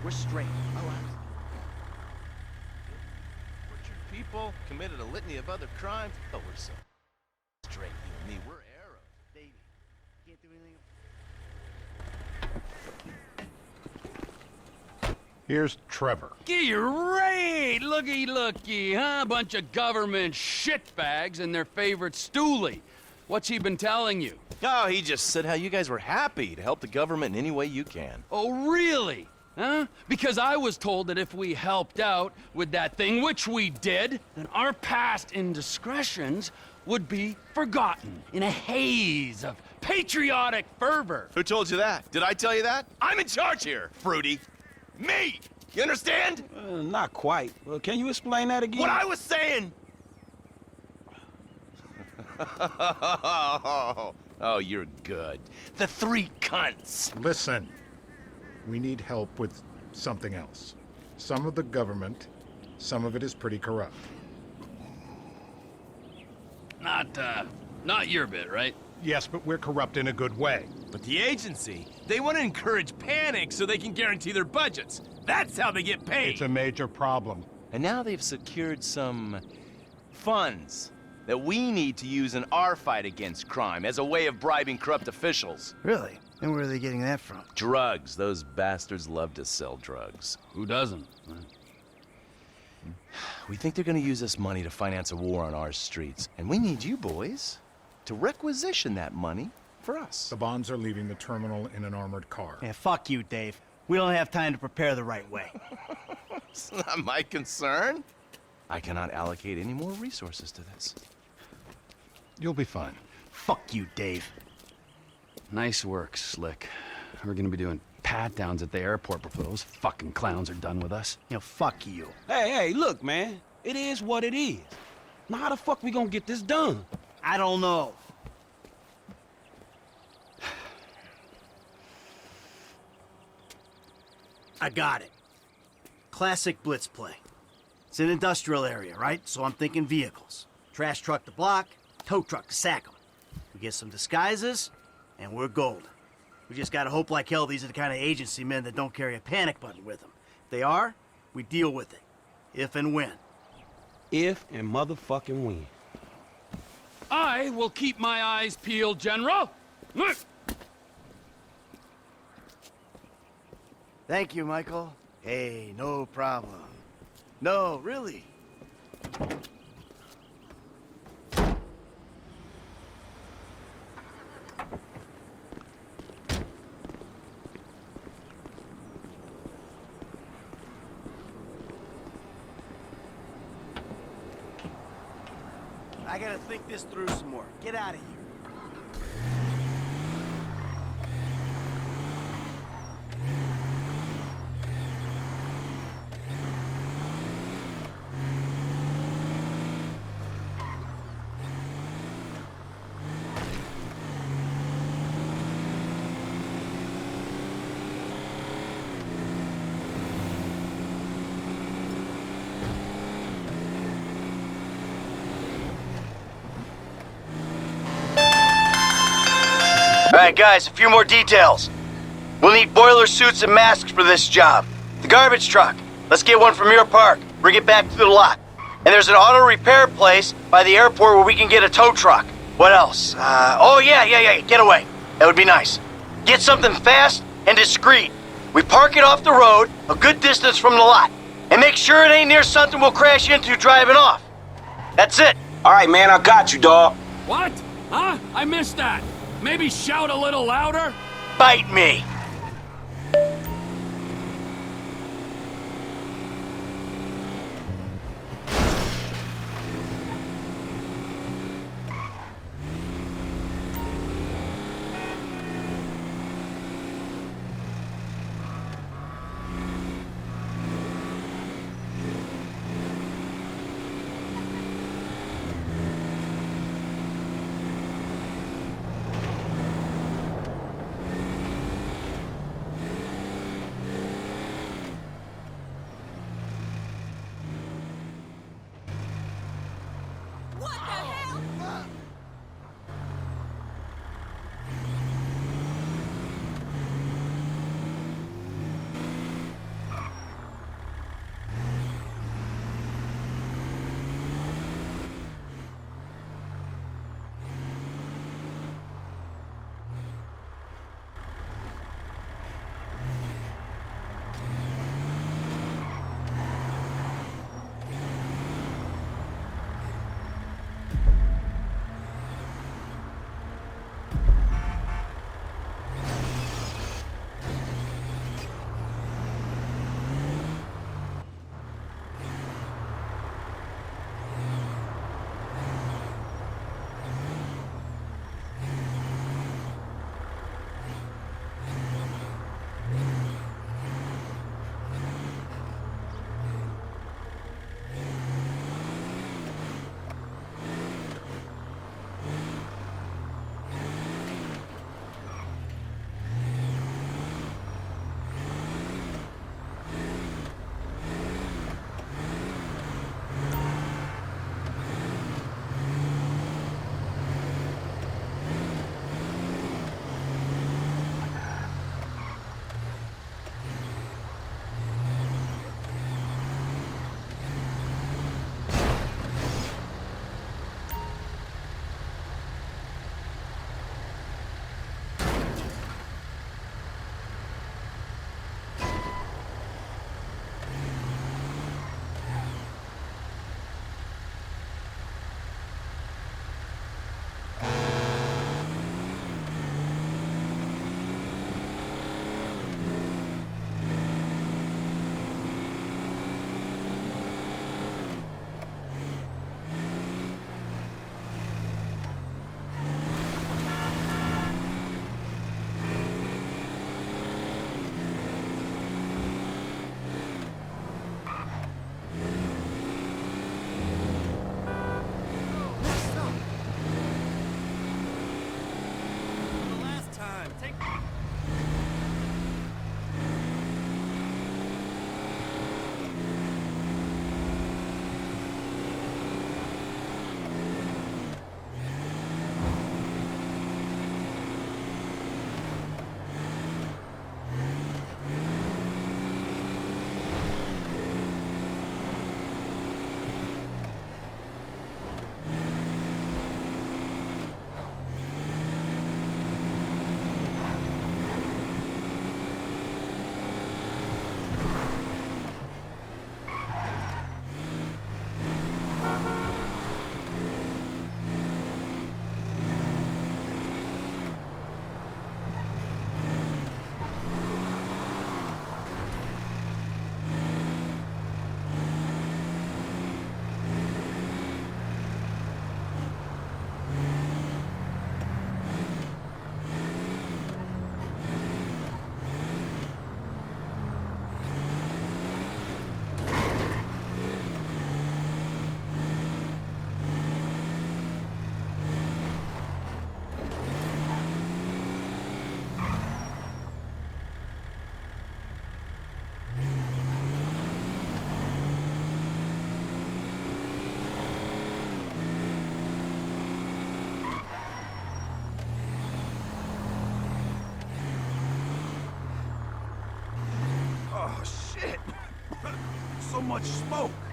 We're straight. Tortured people, committed a litany of other crimes. Oh, we're so straight, you and me. We're arrows. Davey, can't do anything. Here's Trevor. Great! Looky, huh? Bunch of government shitbags and their favorite stoolie. What's he been telling you? Oh, he just said how you guys were happy to help the government in any way you can. Oh, really? Huh? Because I was told that if we helped out with that thing, which we did, then our past indiscretions would be forgotten in a haze of patriotic fervor. Who told you that? Did I tell you that? I'm in charge here, Fruity. Me! You understand? Not quite. Well, can you explain that again? What I was saying! Oh, you're good. The three cunts. Listen, we need help with something else. Some of the government, some of it is pretty corrupt. Not your bit, right? Yes, but we're corrupt in a good way. But the agency, they want to encourage panic so they can guarantee their budgets. That's how they get paid. It's a major problem. And now they've secured some funds that we need to use in our fight against crime as a way of bribing corrupt officials. Really? And where are they getting that from? Drugs. Those bastards love to sell drugs. Who doesn't? We think they're gonna use this money to finance a war on our streets. And we need you boys to requisition that money for us. The bonds are leaving the terminal in an armored car. Yeah, fuck you, Dave. We don't have time to prepare the right way. It's not my concern. I cannot allocate any more resources to this. You'll be fine. Fuck you, Dave. Nice work, Slick. We're gonna be doing pat-downs at the airport before those fucking clowns are done with us. You know, fuck you. Hey, look, man. It is what it is. Now, how the fuck we gonna get this done? I don't know. I got it. Classic blitz play. It's an industrial area, right? So I'm thinking vehicles. Trash truck to block, tow truck to sack them. We get some disguises, and we're golden. We just gotta hope like hell these are the kind of agency men that don't carry a panic button with them. If they are, we deal with it. If and when. If and motherfucking when. I will keep my eyes peeled, General. Thank you, Michael. Hey, no problem. No, really. I gotta think this through some more. Get out of here. Alright guys, a few more details. We'll need boiler suits and masks for this job. The garbage truck. Let's get one from your park. Bring it back to the lot. And there's an auto repair place by the airport where we can get a tow truck. What else? Oh yeah, get away. That would be nice. Get something fast and discreet. We park it off the road, a good distance from the lot. And make sure it ain't near something we'll crash into driving off. That's it. Alright, man, I got you, dawg. What? Huh? I missed that. Maybe shout a little louder? Bite me. take... Oh, shit. So much smoke.